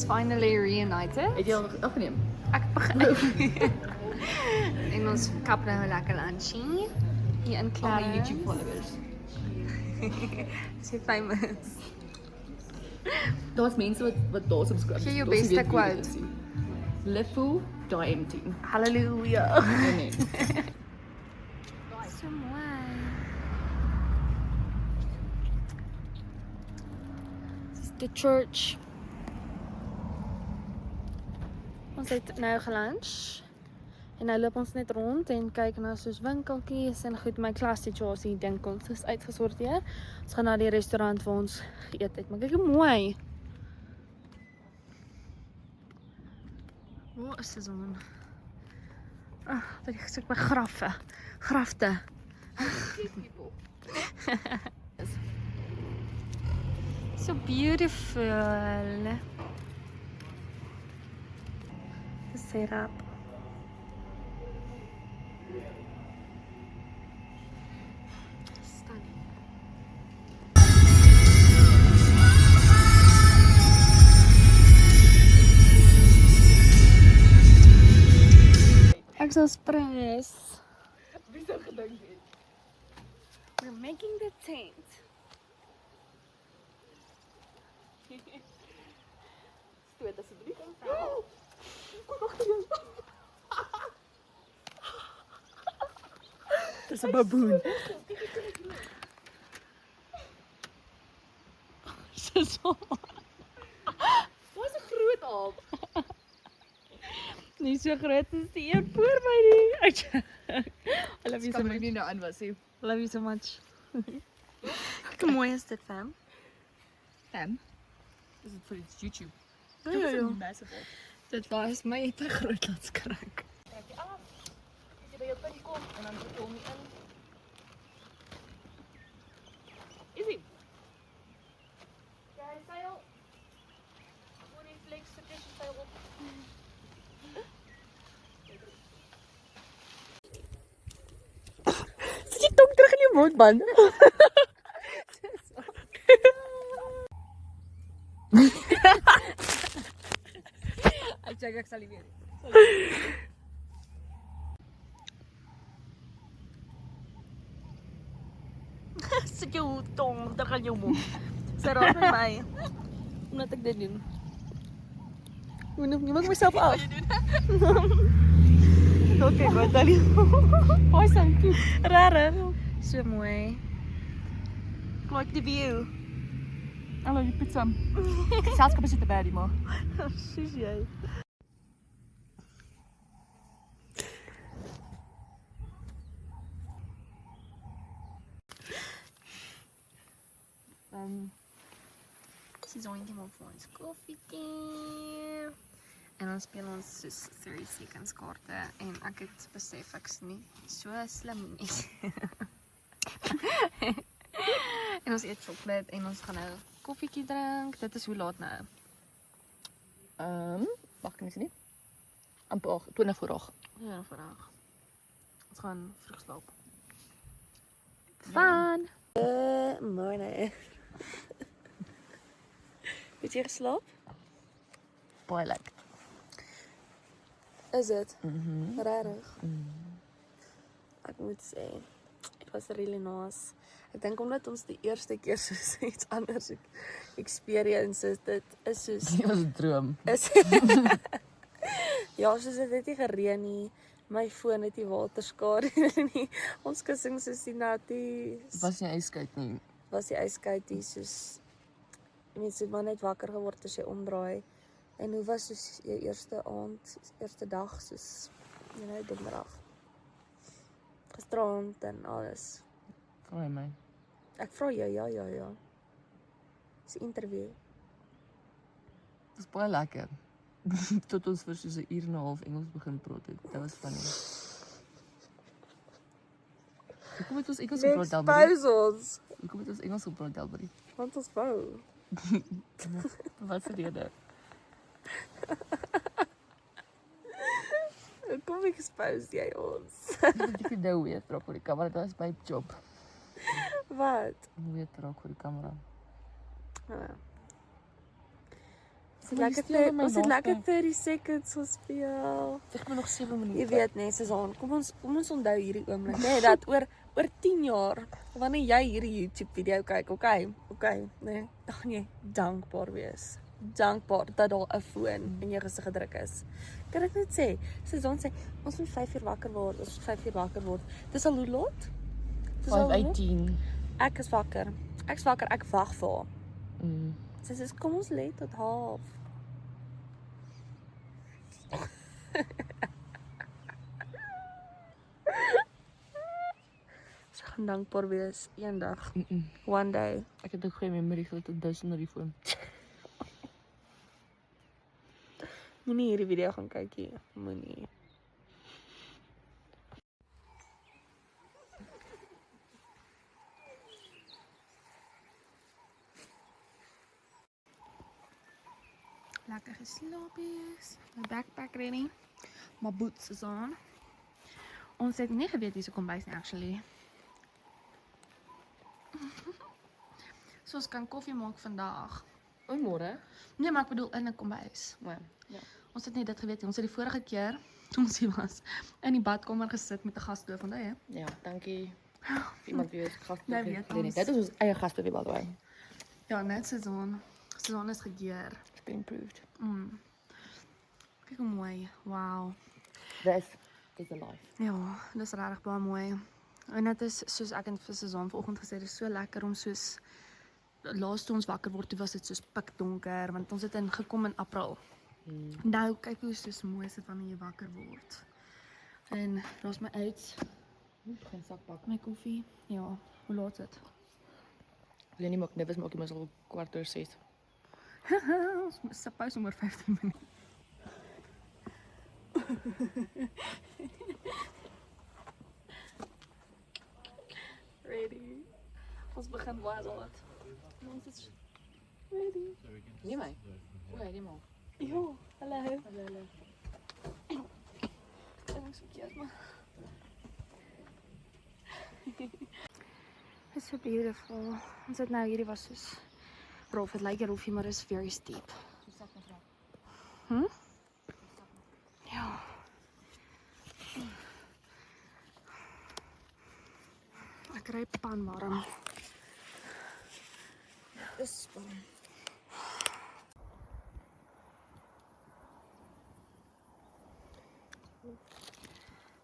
finally reunited. Het jy al afgeneem? Ek begin. En ons kap nou 'n lekker lunchie hier in Al my Clarence. YouTube followers. So famous. Daar's mense wat daar subscribe. Gee jou Daar's beste nie weet wie dit quote. is nie. Live full, die empty. Hallelujah. Nee. So mooi. This is the church. Ons het nou gelunch. En nou loop ons net rond en kyk na soos winkeltjies en goed. My klassituasie dink ons is uitgesorteer. Ons gaan na die restaurant waar ons geëet het. Maar kyk hoe mooi. Waar is die son? Dat ek gesoek by grafte. So beautiful. The setup. Stunning. Ek sal spres. Wie sou gedink het? We're making the tent. Stoot asseblief. Kom agter jou. Dis 'n baboon. So. Wat 'n groot aap. Nie so groot as die een voor my nie. I love you so Kan much. my nie nou aan was nie. Love you so much. Kyk hoe mooi is dit, fam. Fam. Is dit vir YouTube? Ja. Massive aap. Dit was my te groot laat skrik. Trek jy af. As jy by jou punt kom en dan druk jy hom in. Easy. Jy seil. Voor die flex se tussen seil op. Sit jy tong terug in jou mond, man. Ek sal nie weer. Sit jou tong terug in jou mond. Sy raak met my. Omdat ek dit doen. Hoe noem ek myself af? Okay, wat dan? Baie dankie. Rarig. So mooi. Like the view. Hallo, die pizza. Selfs is dit 'n baddie maar. Soos jy. She's only op vir ons koffietjie. En ons speel ons soos 30 seconds kaarte en ek het besef ek's nie so slim nie. En ons eet chocolate en ons gaan nou koffietjie drink. Dit is hoe laat nou? Wag, kan ek sien nie? Amper 8, 20 voor 8. Ja, vandag. Ons gaan vroeg slaap. Fun! Morning. Het jy geslaap? Baie lekker. Is dit? Regtig? Ek moet sê, it was really nice. Ek dink omdat ons die eerste keer soos iets anders experience is, dit is soos Dit was 'n droom. is ja, soos dit het nie gereën nie. My foon het nie waterskade nie. Ons kussings is nie nat nie. Was nie ijskoud nie. Was die ijskoud nie, soos mense het maar net wakker geword as jy omdraai. En hoe was soos jou eerste aand, eerste dag, soos donderdag. Gisterand en alles. Vra my. Ek vra jou, ja. Dis 'n interview. Dit was baie lekker. Tot ons vir soos 'n uur en 'n half Engels begin praat het. Dit was funny. Hoekom het ons Engels gepraat, Delbury? ons. Hoekom het ons Engels gepraat, Delbury? Want ons wou. Wat se rede? Kom expose jy ons. Ek het nou weer trok vir die kamera. Dit was my job. Wat? Weer trok vir die kamera. Ons het lekker 30 seconds gespeel. Zeg me nog 7 minuten. Jy weet nee, Suzan, kom ons onthou hierdie oomblik, hè, dat oor 10 jaar wanneer jy hierdie YouTube video kyk, okay, nee, dan gaan jy dankbaar wees. Dankbaar dat daar 'n foon in jou gesig gedruk is. Kan ek net sê, Suzan sê ons moet 5 uur wakker word, ons moet 5 uur wakker word. Dis al hoe laat? Dis al hoe laat? 5:18. Ek is wakker. Ek wag vir haar. Sy sê kom ons lê tot 12:30. Sy gaan dankbaar wees eendag. One day. Ek het ook geen memory gehad tot 1000 op die foon. Moenie hierdie video gaan kyk hier. Moenie. Lekker geslaapies. My backpack ready. My boots is on. Ons het nie geweet hierse kombuis nie actually. So ons kan koffie maak vandag. O, môre? Nee, maar ek bedoel in 'n kombuis. Ja. Ons het nie dit geweet nie. Ons het die vorige keer toe ons hier was in die badkamer gesit met 'n gasstoof, onthou jy? Ja, dankie. Iemand wie ons gas Jy weet nee, ons. dit is ons eie gaste by the way. Ja, net Suzan. Suzan is gekeer. It's been improved. Kyk hoe mooi. Wow. This is a life. Ja, dis regtig baie mooi. En dit is soos ek en vir Suzan vanoggend gesê, dit is so lekker om soos laas toe ons wakker word, toe was dit soos pikdonker want ons het gekom in April. Nou kyk hoe soos mooi is dit wanneer jy wakker word. En daar's my uit, Geen sakpak. my koffie. Ja, hoe laat is dit? Wil jy nie maak nervus maak jy mens al 5:15. Ons is suppose om oor 15 minute. Ready. Ons begin baie laat. Ons is ready. Nee my. O, nee maar. Ja, hallo. Ons verkeerd maar. It's so beautiful. Ons het nou hierdie was soos rof, het lyk rofie, maar is very steep. Ja. Ek kry pan warm. Dis warm.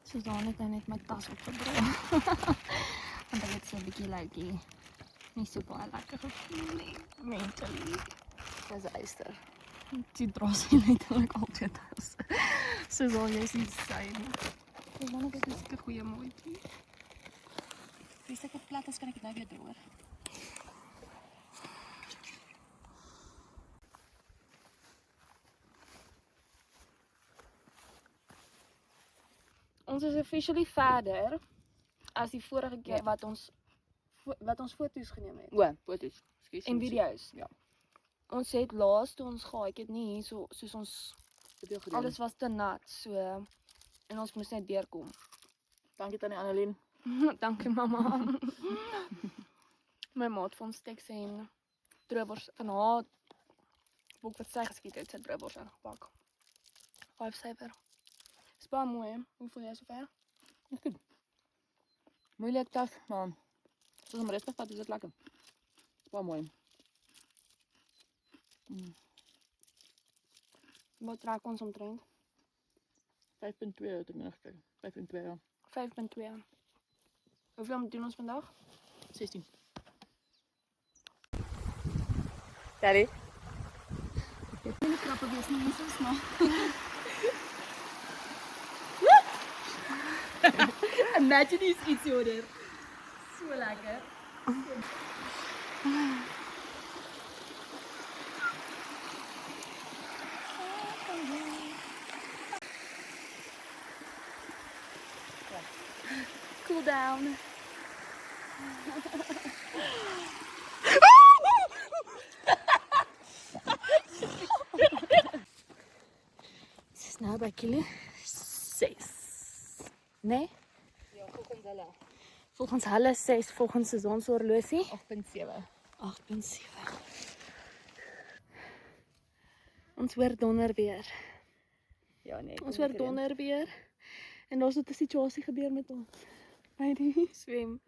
Suzan het nou net my tas opgedra. Want ek het so 'n bietjie lykie. Nie so baie lekker gevoel nie. Mentally. Dis 'n eyster. Die dra sy letterlik altyd as. Suzan, jy's insane. Suzan, ek is 'n goeie maatjie. Dis ek plat as kan ek dit nou weer droog. Ons is officially verder as die vorige keer wat ons foto's geneem het. O, foto's. Ekskuus. En video's. Ja. Ons het laas toe ons gehad, ek het nie hier so soos ons Te veel gedoen. alles was te nat, so en ons moes net deurkom. Dankie tannie Annelien. Dankie mamma. My maat van steks en droewors van haar boek wat sy geskiet het, sy droewors ingepakt. 5-7. Is baie mooi, hè? Hoe voel jy sover? Dis goed. Moeilik taaf, maar soos om rustig vat is dit lekker. Dis baie mooi. Wat trek ons omtrent? 5.2 het ek nog gekry. 5.2 ja. 5.2. Hoeveel doen ons vandag? 16. Daddy. Nie krappe wees nie, ons maar. Imagine he's iets order. So lekker. Cool down. Het is nou bij kilo 6. Nee? Ja, volgens hulle. Volgens hulle 6, volgens seisoenshorlosie 8.7. 8.7. Ons hoor donder weer. Ja, nee. Ons hoor donder weer. En daar's net 'n situasie gebeur met ons. By die swem.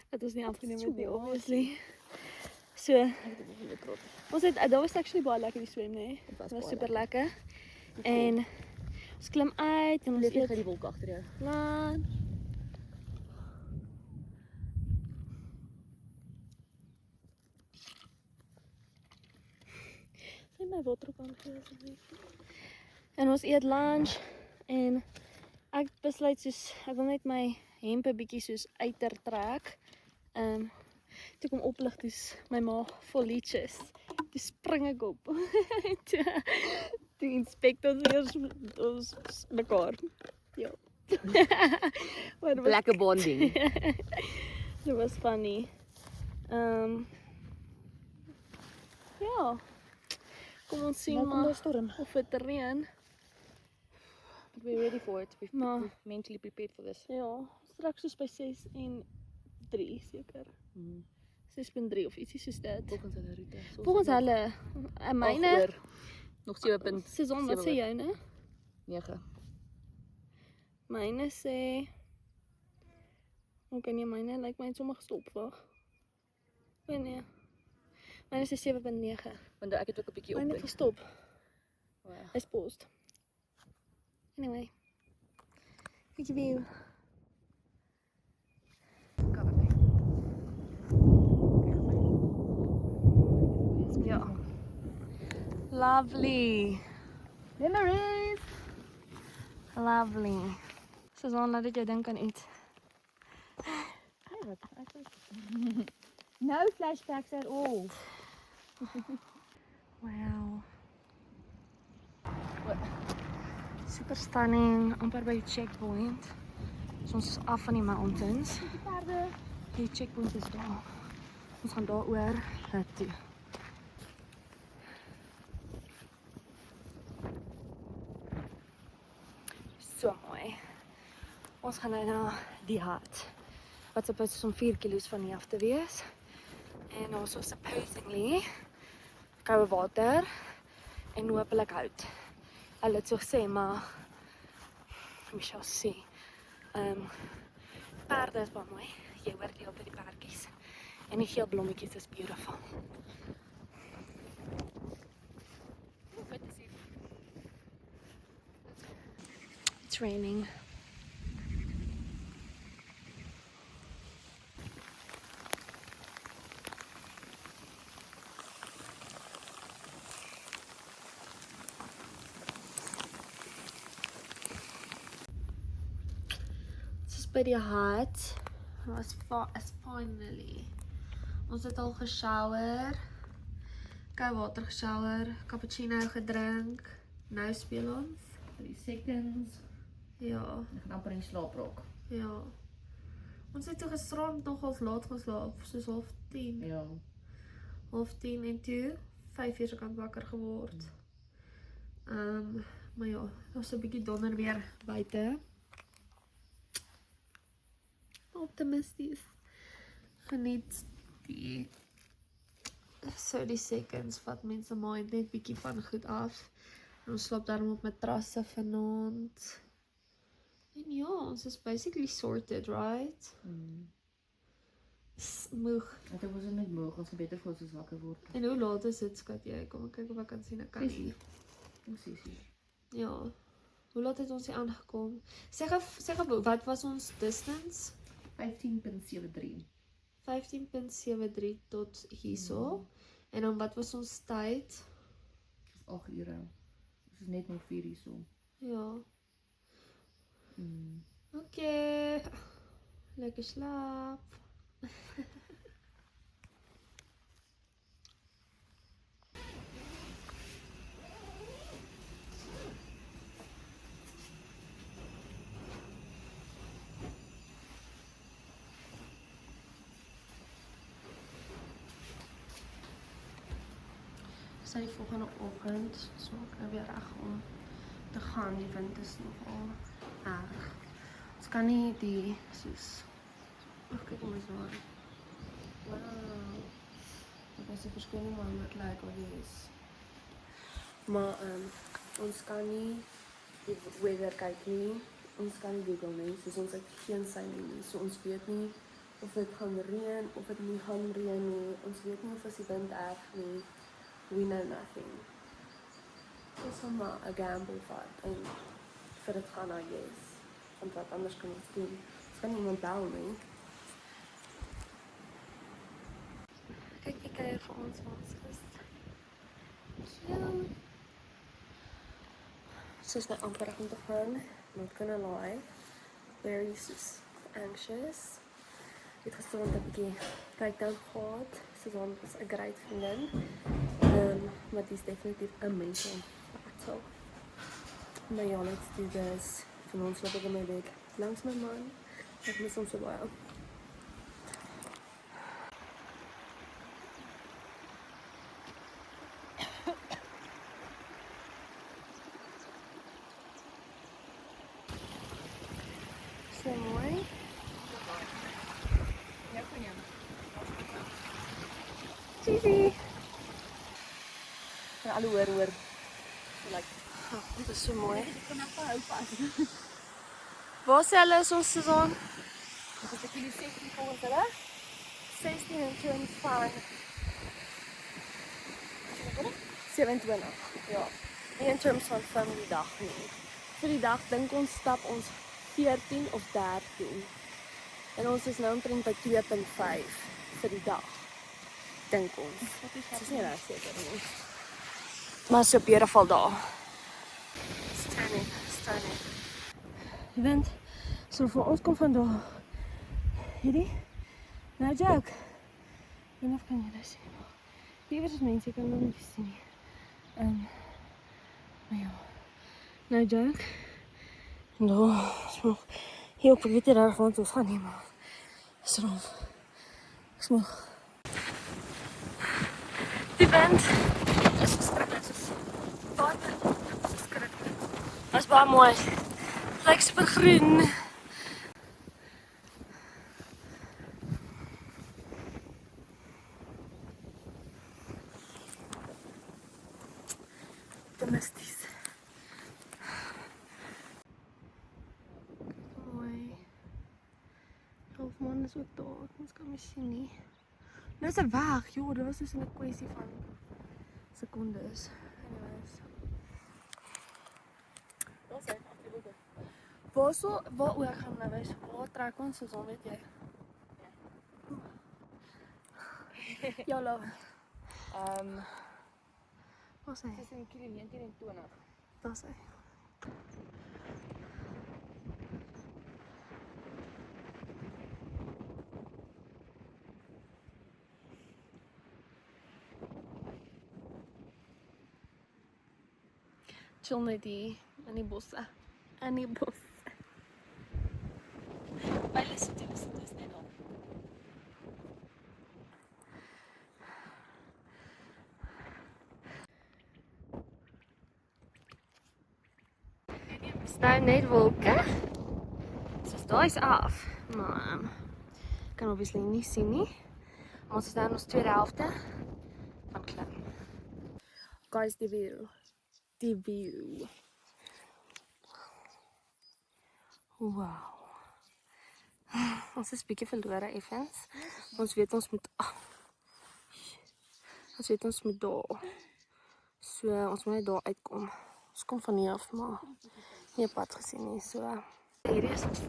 Dat ons nie afgeneem het nie, obviously. So, ons het, daar was actually baie lekker die swem, nee. Dit was Dit was baie super lekker. En ons klim uit en ons Leef jy eet die wolk agter jou? lunch. Sien my water op aangee asseblief. En ons eet lunch en ek besluit soos ek wil net my hemp 'n bietjie soos uiter trek. Toe kom oplig, dis my maag vol leeches. Toe spring ek op. toe inspect ons eers ons mekaar. Ja. Maar dit was, Lekker bonding. dit was funny. Ja. Kom ons sien Nou kom maar daar storm. of dit reën. We're ready for it. Maar- We've mentally prepared for this. Ja, straks soos by 6 en 3 seker. 6.3 of ietsie soos dit. Volgens hulle roete. Volgens hulle, myne, Nog 7.9. Suzan, wat sê jy nou? Myne sê, okay nee, myne lyk my het sommer gestop, wag. Nee. Myne sê 7.9. Want ek het ook 'n bietjie Myne op. het gestop. Wow. Hy's paused. Anyway. Bietjie view. Ja. Lovely. Memories. Lovely. Suzan, laat dit jou dink aan iets. No flashbacks at all. Wow. Super stunning, amper by die checkpoint. So ons is af van die mountains. Die checkpoint is daar. Ons gaan daar oor toe. So mooi. Ons gaan nou na die hut. Wat supposed is om 4 kilo's van hier af te wees. En ons was supposedly koue water en hopelik hout. Hulle het so gesê, maar we shall see. Perde is baie mooi. Jy hoor die op die perdjies. En die geel blommetjies is beautiful. It's raining. By die hut was finally. Ons het al geshower, koue water geshower, cappuccino gedrink. Nou speel ons 3 seconds. Ja, Ek gaan amper in slaap raak. ja. Ons het toe gisterand nogals laat geslaap, soos 9:30. Ja. 9:30 en toe 5 uur se kant wakker geword. Maar ja, daar's 'n bietjie donder weer buite. Optimisties. Geniet die die seconds wat mense mind net bietjie van goed af. En ons slaap daarom op matrasse vanaand. En ja, ons is basically sorted, right? Moeg. Ek was net moeg, ons beter voor ons wakker word. En hoe laat is dit, skat jy? Kom ek kyk of ek kan sien ek kan nie. Presies. Ja. Hoe laat het ons hier aangekom? Sê gou, wat was ons distance? 15.73. 15.73 tot hierso. En dan wat was ons tyd? Dis 8 ure. Ons is net nog 4 hierso. Ja. Okay. Lekker slaap. Dis die volgende oggend, so ek nou weer reg om te gaan. Die wind is nogal erg. Ons kan nie die soos kyk hoe is daar. Wow. Dit is 'n verskoning maar hoe dit lyk of dit is. Maar ons kan nie die weather kyk nie. Ons kan nie Google nie. Soos ons het geen sein nie. So ons weet nie of dit gaan reën of dit nie gaan reën nie. Ons weet nie of as die wind erg nie. We know nothing. Ons gaan maar 'n gamble vat en vir dit gaan, I guess. Want wat anders kan ons doen? Ons kan niemand bel nie. Kyk, ek kuier vir ons is. Cute. Soos my amper om te gaan, not gonna lie, very anxious. Ek het gisterond 'n bietjie breakdown gehad, Suzanne was 'n great vriendin, maar die is definitief 'n mental battle. Maar ja, let's do this. Van ons loop ek in my bed langs my man, ek mis hom so baie. So mooi. Cheesy. En al hoor. Like, dit is so mooi. Ek kan net hou vas. Waar is hulle is ons Suzanne? Dis ek jullie 16 volgens hulle. 16 en 25. 27, ja. Nie in terms van die dag nie. Vir die dag dink ons stap ons 14 of 13. En ons is nou omtrent by 2.5 vir die dag. Dink ons. Dit is nie reg seker nie. Maar so beautiful daar. Stunning. Die wind so vir ons kom van daar. Hierdie? Nou Jack. Ek weet nie of kan jy dit sien. Hier is mense, ek kan dit nie sien nie. Maar ja. Nou Jack. En daar is nog hier op weet jy daar gaan ons gaan nie maar. Is rond. Ek smag. Die wind is verskriklik soos water. Verskriklik. Dit is baie mooi. Lyk super groen. Domesties. Mooi. Halfmaan is ook daar. Ons kan my sien nie. Nou is hy weg. Joh, dit was dus 'n kwessie van sekondes. Anyways. Daar's hy afgeloop. Waar ek gaan nou wys. Waar trek ons soos al weet jy? Jalo. Waar is hy? Tussen kilo 19 en 20. Daar is hy. Chill net hier in die bosse. In die bosse. By Lesotho is net daar. Dis nou net wolke. Soos daai is af. Maar kan obviously nie sien nie. Maar ons is nou in ons tweede helfte van klim. Guys, die view. Die view. Wow. Ons is bietjie verlore effens. Ons weet ons moet daar. So ons moet net daar uitkom. Ons kom van hier af maar nie 'n pad gesien nie. So hier is ons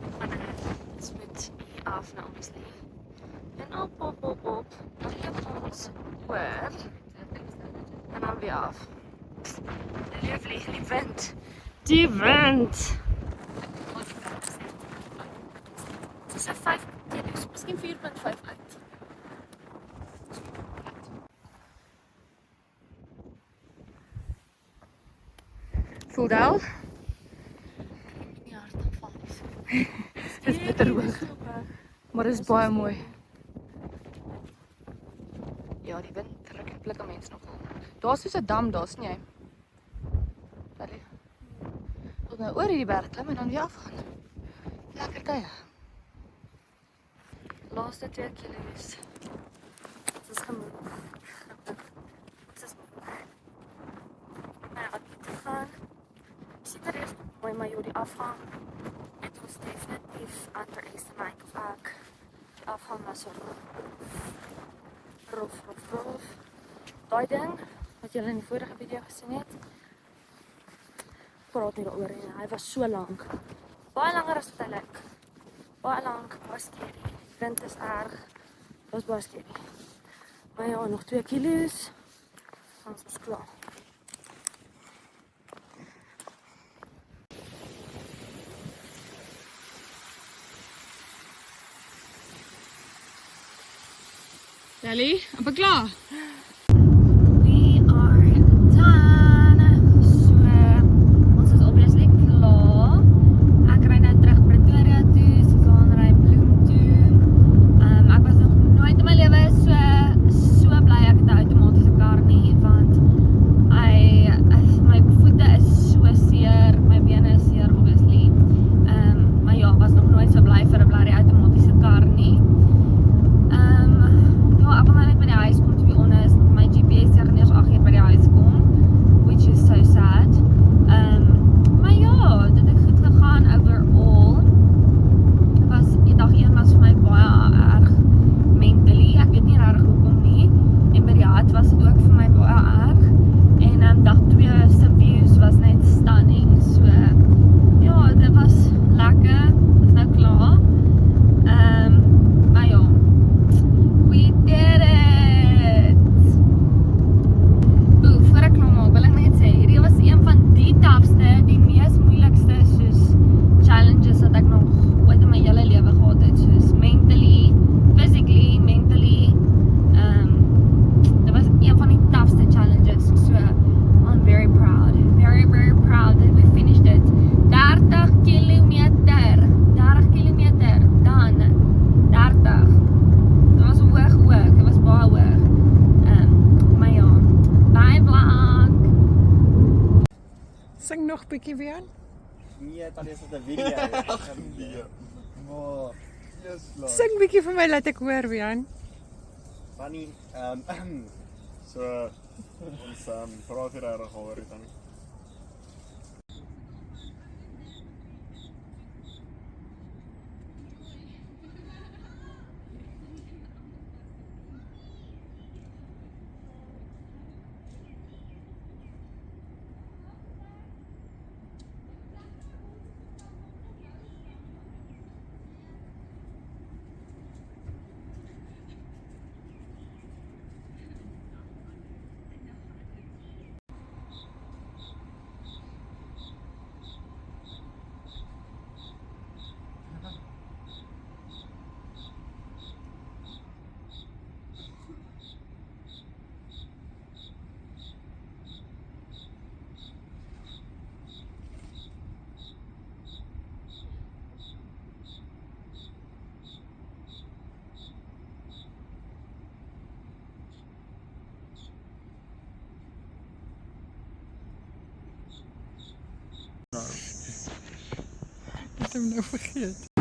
ons moet hier af nou obviously. En op. Dan loop ons oor. En dan weer af. Lieflik, die wind. Die wind. Het is een 5, misschien 4.5 uit. Voel je al? Ja, hartaanval is. Het is bitter hoog. Maar het is baie mooi. Ja, die wind trek die blikke mense nogal. Daar is soos 'n dam, daar's nie jy. Allee. Tot nou oor hierdie berg klim en dan weer afgaan. Lekker kuier. Laaste 2 kilo's. Dit is genoeg. Dit is mooi. Nou ja, maar joh, die afgang het ons definitief underestimate of ek. Die afgang was so rof. Daai ding wat julle in die vorige video gesien het, praat nie daaroor nie. Hy was so lank. Baie langer as wat hy lyk. Baie lank, baie scary. Wind is erg. Dit was baie scary. Maar ja, nog 2 kilo's. Dan is ons klaar. Sally, amper klaar. We are done. So, ons is obviously klaar. Ek ry nou terug Pretoria toe, Susan ry Bloem toe. Ek was nog nooit in my lewe so bly ek het 'n outomatiese kar nie, want my voete is so seer, my bene is seer obviously. Maar ja, was nog nooit so bly vir 'n bly outomatiese kar nie. Ja, ek wil nou net by die huis kom, to be honest. My GPS sê gaan eers 8 uur by die huis kom, which is so sad. Maar ja, dit het goed gegaan overall. Die dag 1 was vir my baie erg mentally. Ek weet nie regtig hoekom nie. En by die hart was dit ook vir my baie erg. En dag 2 se views was net stunning. So ja, dit was lekker. Dit is nou klaar. Maar ja, we did it! Voor ek klaar maak, wil ek net sê, hierdie was een van die toughste, die mees moeilikste soos challenges wat ek nog ooit in my hele lewe gehad het, soos mentally, physically, mentally. Dit was een van die toughste challenges, so I'm very proud that we finished it. 30 kilometer, dan 30. Dit was hoog, dit was baie hoog. Maar ja, bye vlog. Sing nog 'n bietjie weer. Nee, dan is dit 'n video. Nee. Maar Sing 'n bietjie vir my laat ek hoor, Wian. Tannie, so ons praat hier reg oor dit Tannie. Ik heb hem nou vergeten.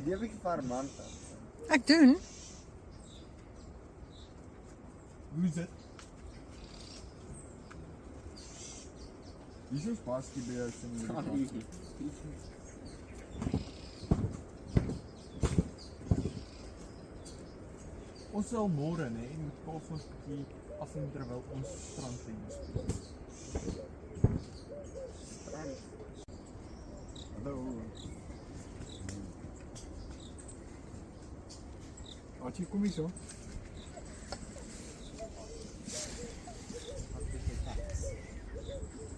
Die heb ik vermand. Ik doen. Hoe is het? Hier is basketbeers en ons sal môre, né, met Paul ons bietjie afneem terwyl ons strandtennis speel. Hallo. Archie, kom hier so.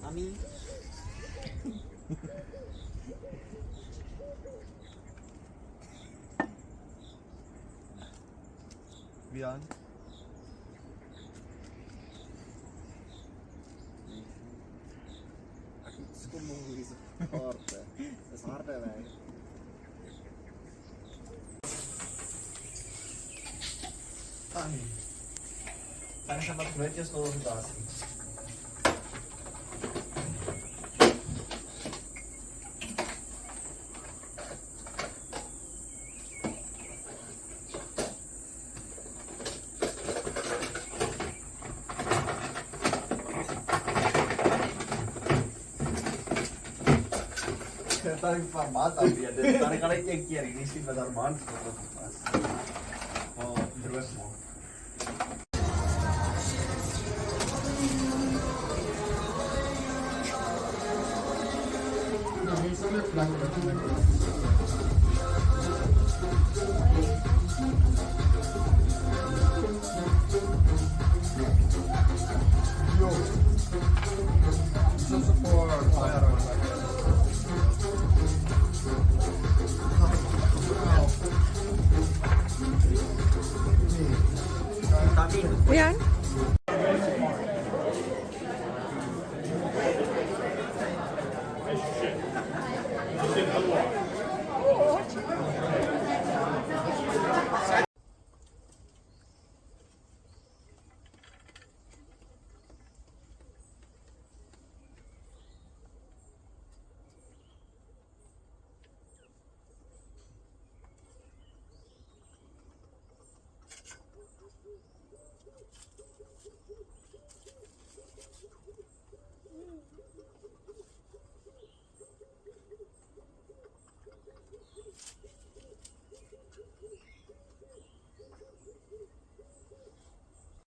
Ami. Wian. Kom maar hier so harde. Dis harde werk. Ami. Kan jy maar net jou stoel daar sien? Tarik formaat alweer. Dit dan kan ek een keer hier sien wat Armand foto was. Oh, droog maak. Nou, hier sal ek plek wat ek